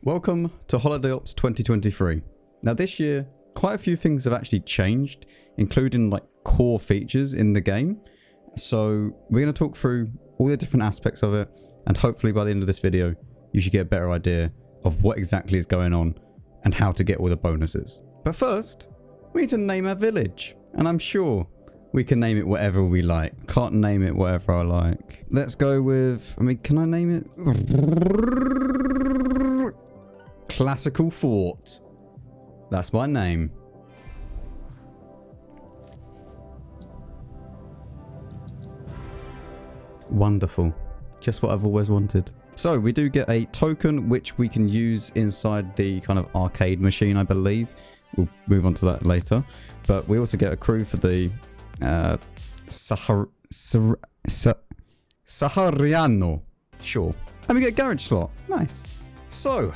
Welcome to Holiday Ops 2023. Now this year, quite a few things have actually changed, including like core features in the game. So we're going to talk through all the different aspects of it, and hopefully by the end of this video, you should get a better idea of what exactly is going on and how to get all the bonuses. But first, we need to name our village, and I'm sure we can name it whatever we like. Can't name it whatever I like. Let's go with, can I name it? Classical Fort. That's my name. Wonderful. Just what I've always wanted. So we do get a token which we can use inside the kind of arcade machine, I believe. We'll move on to that later. But we also get a crew for the Sahariano. Sure. And we get a garage slot. Nice. So,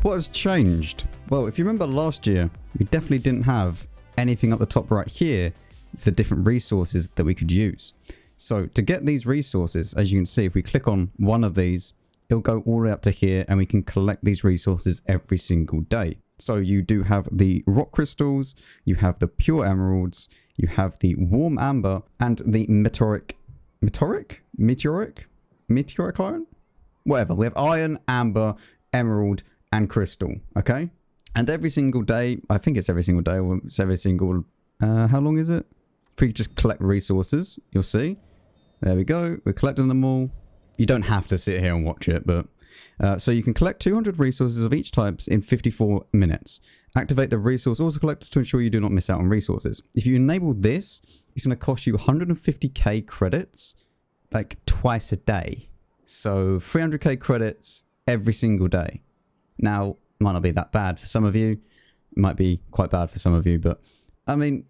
what has changed? Well, if you remember last year, we definitely didn't have anything up the top right here for the different resources that we could use. So to get these resources, as you can see, if we click on one of these, it'll go all the way up to here and we can collect these resources every single day. So you do have the rock crystals, you have the pure emeralds, you have the warm amber and the meteoric iron? Whatever. We have iron, amber, emerald, and crystal. Okay. And every single day, I think it's every single day, or it's every single, how long is it? If we just collect resources, you'll see. There we go. We're collecting them all. You don't have to sit here and watch it, but so you can collect 200 resources of each type in 54 minutes. Activate the resource auto collector to ensure you do not miss out on resources. If you enable this, it's going to cost you 150k credits, like twice a day. So 300k credits every single day. Now, might not be that bad for some of you. It might be quite bad for some of you, but I mean,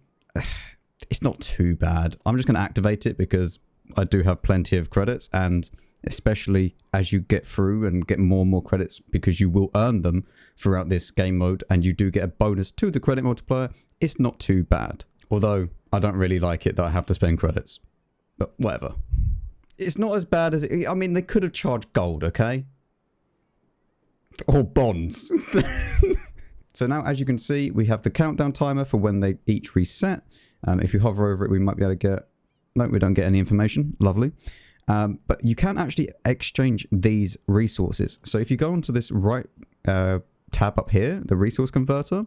it's not too bad. I'm just going to activate it because I do have plenty of credits, and especially as you get through and get more and more credits, because you will earn them throughout this game mode and you do get a bonus to the credit multiplier, it's not too bad. Although I don't really like it that I have to spend credits, but whatever. It's not as bad as it, they could have charged gold, okay? Or bonds. So now, as you can see, we have the countdown timer for when they each reset. If you hover over it, we might be able to get... No, we don't get any information. Lovely. But you can actually exchange these resources. So if you go onto this right tab up here, the resource converter,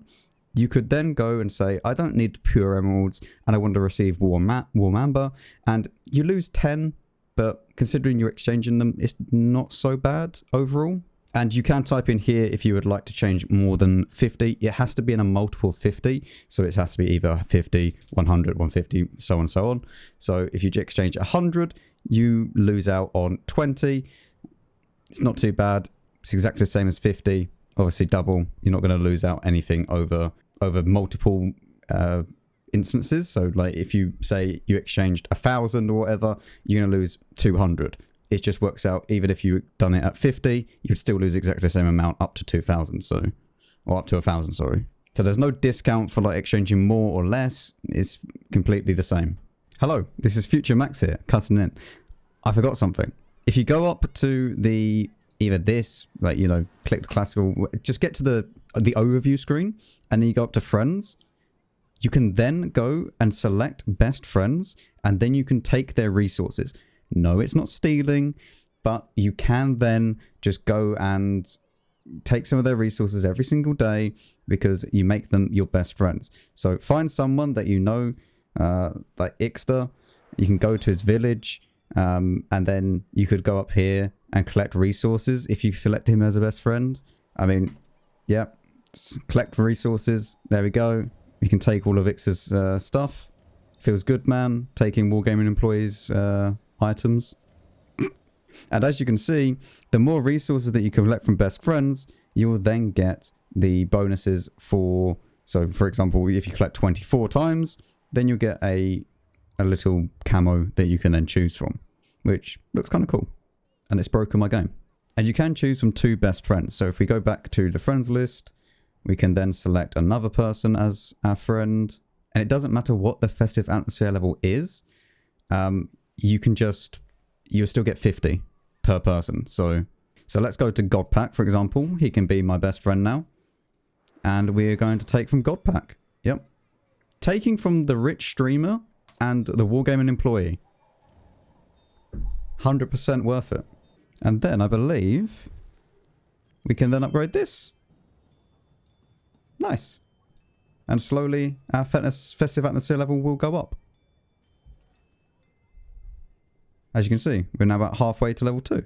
you could then go and say, I don't need pure emeralds and I want to receive warm amber. And you lose 10, but considering you're exchanging them, it's not so bad overall. And you can type in here if you would like to change more than 50. It has to be in a multiple of 50. So it has to be either 50, 100, 150, so on and so on. So if you exchange 100, you lose out on 20. It's not too bad. It's exactly the same as 50. Obviously double. You're not going to lose out anything over multiple instances. So like if you say you exchanged 1,000 or whatever, you're going to lose 200. It just works out, even if you done it at 50, you'd still lose exactly the same amount up to 2,000, so, or up to 1,000, sorry. So there's no discount for like exchanging more or less. It's completely the same. Hello, this is Future Max here, cutting in. I forgot something. If you go up to the, either this, like, click the classical, just get to the overview screen, and then you go up to friends. You can then go and select best friends, and then you can take their resources. No, it's not stealing, but you can then just go and take some of their resources every single day because you make them your best friends. So find someone that you know, like Ixter. You can go to his village, and then you could go up here and collect resources if you select him as a best friend. Yeah, collect resources. There we go. You can take all of Ixter's stuff. Feels good, man. Taking Wargaming employees' items. And as you can see, the more resources that you collect from best friends, you will then get the bonuses for, so for example, if you collect 24 times, then you'll get a little camo that you can then choose from, which looks kind of cool. And it's broken my game. And you can choose from 2 best friends. So if we go back to the friends list, we can then select another person as our friend. And it doesn't matter what the festive atmosphere level is. You'll still get 50 per person. So So let's go to Godpack, for example. He can be my best friend now. And we're going to take from Godpack. Yep. Taking from the rich streamer and the Wargaming employee. 100% worth it. And then I believe we can then upgrade this. Nice. And slowly our festive atmosphere level will go up. As you can see, we're now about halfway to level 2. And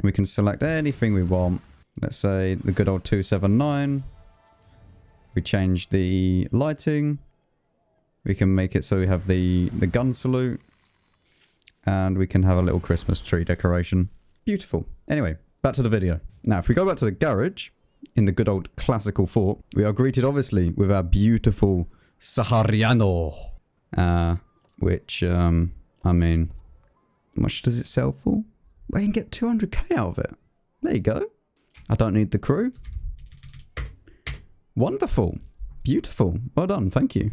we can select anything we want. Let's say the good old 279. We change the lighting. We can make it so we have the gun salute. And we can have a little Christmas tree decoration. Beautiful. Anyway, back to the video. Now, if we go back to the garage, in the good old classical fort, we are greeted, obviously, with our beautiful Sahariano. Which, I mean, how much does it sell for? I can get 200k out of it. There you go. I don't need the crew. Wonderful. Beautiful. Well done. Thank you.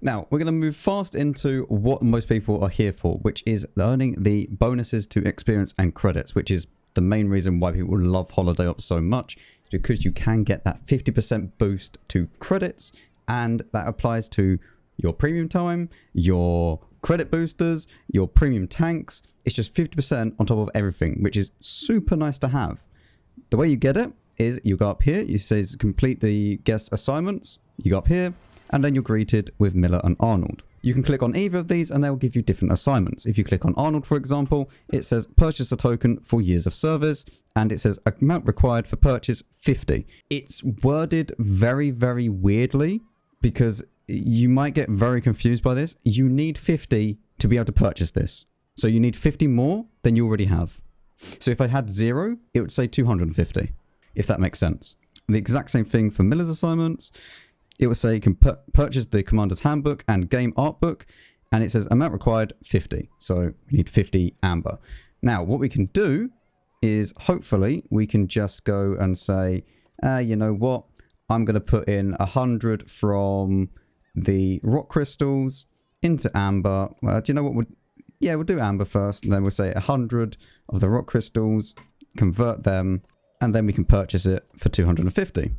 Now, we're going to move fast into what most people are here for, which is earning the bonuses to experience and credits, which is the main reason why people love Holiday Ops so much. It's because you can get that 50% boost to credits, and that applies to your premium time, your credit boosters, your premium tanks. It's just 50% on top of everything, which is super nice to have. The way you get it is you go up here, it says complete the guest assignments, you go up here, and then you're greeted with Milla and Arnold. You can click on either of these and they'll give you different assignments. If you click on Arnold, for example, it says purchase a token for years of service, and it says amount required for purchase 50. It's worded very, very weirdly because you might get very confused by this. You need 50 to be able to purchase this. So you need 50 more than you already have. So if I had 0, it would say 250, if that makes sense. The exact same thing for Milla's assignments. It will say you can purchase the Commander's Handbook and Game Art Book, and it says amount required 50. So we need 50 amber. Now, what we can do is hopefully we can just go and say, you know what? I'm going to put in 100 from the rock crystals into amber. Do you know what? We'll do amber first, and then we'll say 100 of the rock crystals, convert them, and then we can purchase it for 250.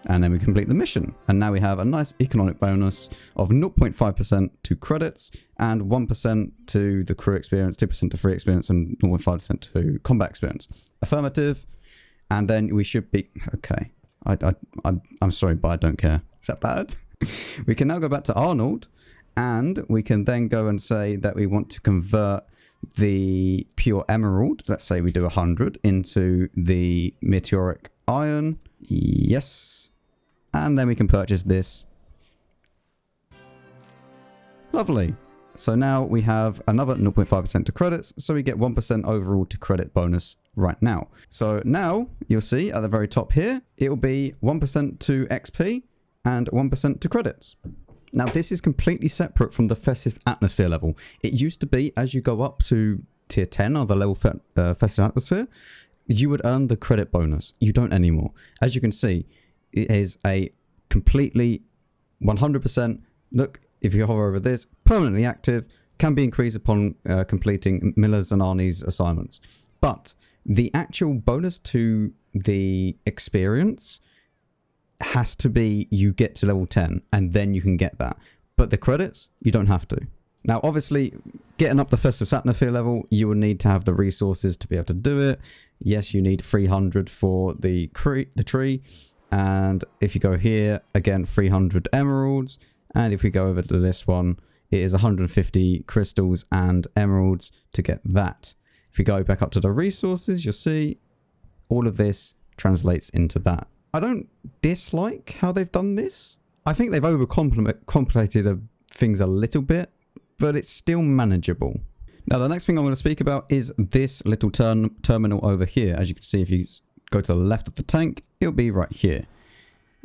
And then we complete the mission. And now we have a nice economic bonus of 0.5% to credits and 1% to the crew experience, 2% to free experience, and 0.5% to combat experience. Affirmative. And then we should be... Okay. I'm sorry, but I don't care. Is that bad? We can now go back to Arnold. And we can then go and say that we want to convert the pure emerald. Let's say we do 100 into the meteoric iron. Yes. And then we can purchase this. Lovely. So now we have another 0.5% to credits. So we get 1% overall to credit bonus right now. So now you'll see at the very top here, it will be 1% to XP and 1% to credits. Now this is completely separate from the festive atmosphere level. It used to be as you go up to tier 10 or the level festive atmosphere, you would earn the credit bonus. You don't anymore. As you can see, it is a completely 100%, look, if you hover over this, permanently active, can be increased upon completing Milla's and Arnie's assignments. But the actual bonus to the experience has to be you get to level 10 and then you can get that. But the credits, you don't have to. Now, obviously, getting up the festive atmosphere level, you will need to have the resources to be able to do it. Yes, you need 300 for the tree. And if you go here, again, 300 emeralds. And if we go over to this one, it is 150 crystals and emeralds to get that. If you go back up to the resources, you'll see all of this translates into that. I don't dislike how they've done this. I think they've overcomplicated things a little bit, but it's still manageable. Now, the next thing I'm going to speak about is this little terminal over here. As you can see, if you go to the left of the tank, it'll be right here.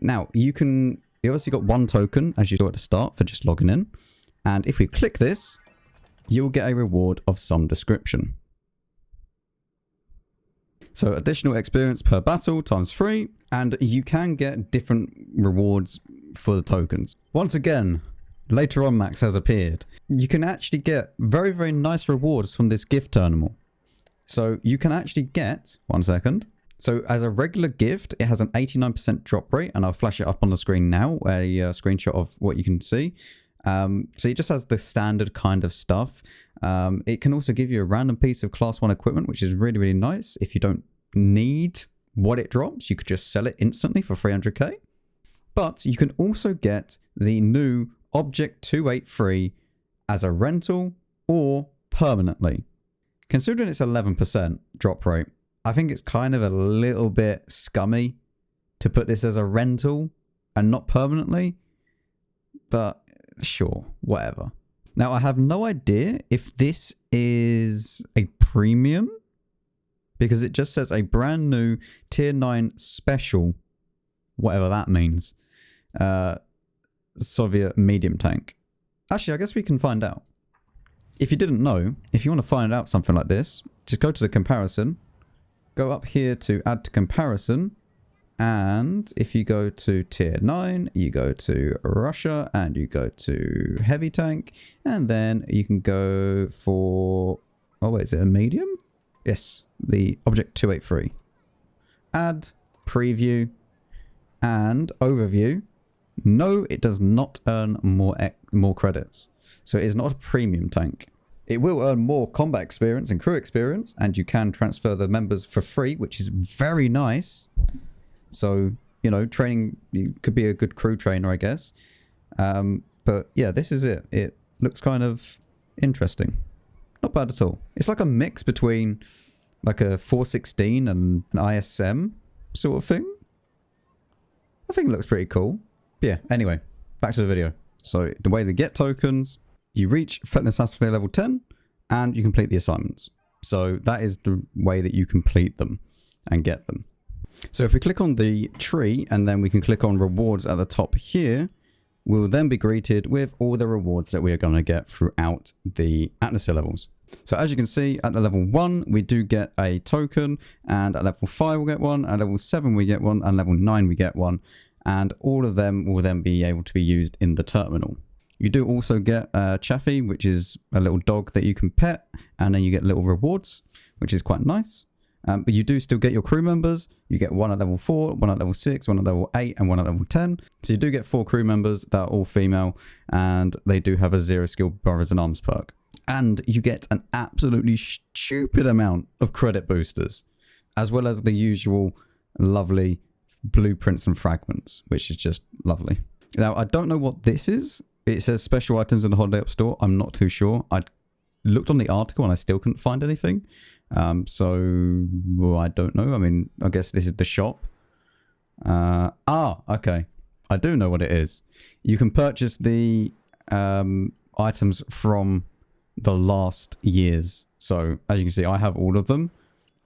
Now, you obviously got one token, as you saw at the start, for just logging in. And if we click this, you'll get a reward of some description. So additional experience per battle times 3, and you can get different rewards for the tokens. Once again, later on Max has appeared. You can actually get very, very nice rewards from this gift terminal. So you can actually get, one second. So as a regular gift, it has an 89% drop rate, and I'll flash it up on the screen now, a screenshot of what you can see. So it just has the standard kind of stuff. It can also give you a random piece of class 1 equipment, which is really, really nice. If you don't need what it drops, you could just sell it instantly for 300k. But you can also get the new Object 283 as a rental or permanently. Considering it's 11% drop rate, I think it's kind of a little bit scummy to put this as a rental and not permanently. But sure, whatever. Now, I have no idea if this is a premium, because it just says a brand new tier 9 special, whatever that means, Soviet medium tank. Actually, I guess we can find out. If you didn't know, if you want to find out something like this, just go to the comparison, go up here to add to comparison, and if you go to tier 9, you go to Russia, and you go to heavy tank, and then you can go for, oh wait, is it a medium? Yes, the Object 283. Add, preview, and overview. No, it does not earn more credits. So it is not a premium tank. It will earn more combat experience and crew experience, and you can transfer the members for free, which is very nice. So, you know, training, you could be a good crew trainer, I guess. But yeah, this is it. It looks kind of interesting. Not bad at all. It's like a mix between like a 416 and an ISM sort of thing. I think it looks pretty cool. But yeah, anyway, back to the video. So the way to get tokens, you reach fitness atmosphere level 10 and you complete the assignments. So that is the way that you complete them and get them. So if we click on the tree and then we can click on rewards at the top here, we'll then be greeted with all the rewards that we are going to get throughout the atmosphere levels. So as you can see, at the level 1, we do get a token, and at level 5 we'll get one, at level 7 we get one, and level 9 we get one, and all of them will then be able to be used in the terminal. You do also get Chaffee, which is a little dog that you can pet, and then you get little rewards, which is quite nice. But you do still get your crew members. You get one at level 4, one at level 6, one at level 8, and one at level 10. So you do get 4 crew members that are all female, and they do have a 0 skill brothers in arms perk. And you get an absolutely stupid amount of credit boosters, as well as the usual lovely blueprints and fragments, which is just lovely. Now, I don't know what this is. It says special items in the Holiday Up store. I'm not too sure. I looked on the article and I still couldn't find anything. So, well, I don't know. I mean, I guess this is the shop. Okay. I do know what it is. You can purchase the items from the last years. So, as you can see, I have all of them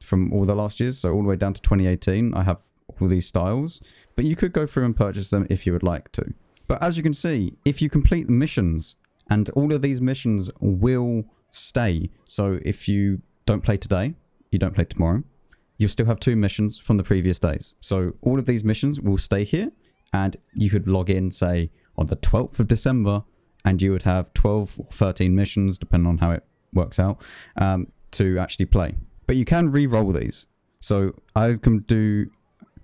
from all the last years. So, all the way down to 2018, I have all these styles. But you could go through and purchase them if you would like to. But as you can see, if you complete the missions, and all of these missions will stay. So, if you don't play today, you don't play tomorrow, you'll still have 2 missions from the previous days. So all of these missions will stay here, and you could log in, say, on the 12th of December, and you would have 12 or 13 missions, depending on how it works out, to actually play. But you can re-roll these. So I can do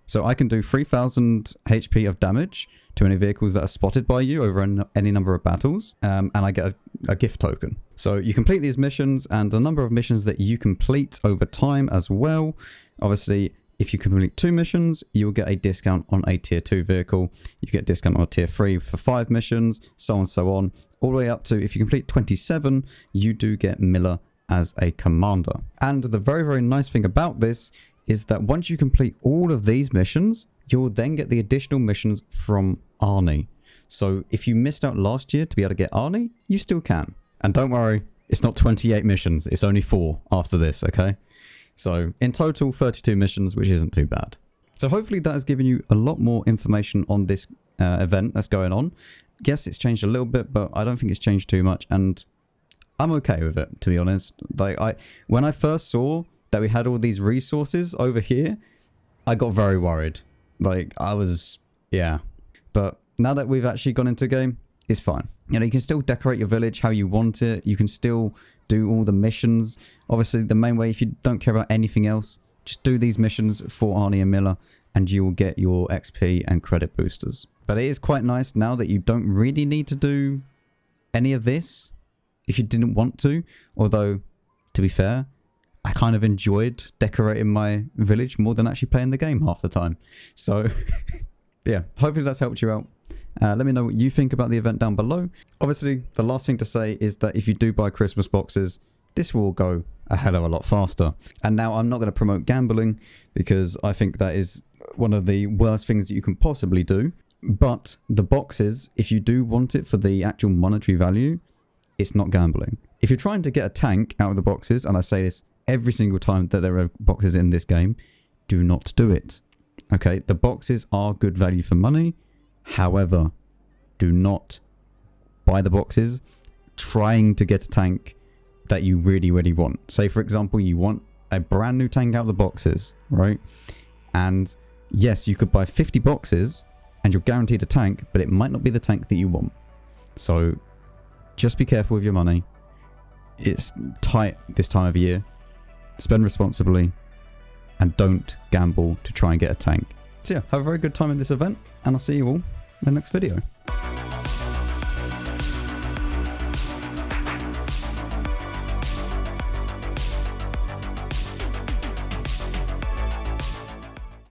3,000 HP of damage to any vehicles that are spotted by you over any number of battles, and I get a gift token. So you complete these missions, and the number of missions that you complete over time as well. Obviously, if you complete 2 missions, you'll get a discount on a tier 2 vehicle. You get a discount on a tier 3 for 5 missions, so on and so on. All the way up to, if you complete 27, you do get Milla as a commander. And the very, very nice thing about this is that once you complete all of these missions, you'll then get the additional missions from Arnie. So if you missed out last year to be able to get Arnie, you still can. And don't worry, it's not 28 missions, it's only 4 after this, okay? So in total, 32 missions, which isn't too bad. So hopefully that has given you a lot more information on this event that's going on. Yes, it's changed a little bit, but I don't think it's changed too much, and I'm okay with it, to be honest. Like, when I first saw that we had all these resources over here, I got very worried. Like, I was, yeah. But now that we've actually gone into game, it's fine. You know, you can still decorate your village how you want it. You can still do all the missions. Obviously, the main way, if you don't care about anything else, just do these missions for Arnie and Milla, and you will get your XP and credit boosters. But it is quite nice now that you don't really need to do any of this if you didn't want to. Although, to be fair, I kind of enjoyed decorating my village more than actually playing the game half the time. So, yeah, hopefully that's helped you out. Let me know what you think about the event down below. Obviously, the last thing to say is that if you do buy Christmas boxes, this will go a hell of a lot faster. And now I'm not going to promote gambling because I think that is one of the worst things that you can possibly do. But the boxes, if you do want it for the actual monetary value, it's not gambling. If you're trying to get a tank out of the boxes, and I say this every single time that there are boxes in this game, do not do it. Okay, the boxes are good value for money. However, do not buy the boxes trying to get a tank that you really, really want. Say, for example, you want a brand new tank out of the boxes, right? And yes, you could buy 50 boxes and you're guaranteed a tank, but it might not be the tank that you want. So just be careful with your money. It's tight this time of year. Spend responsibly and don't gamble to try and get a tank. So yeah, have a very good time in this event, and I'll see you all in the next video.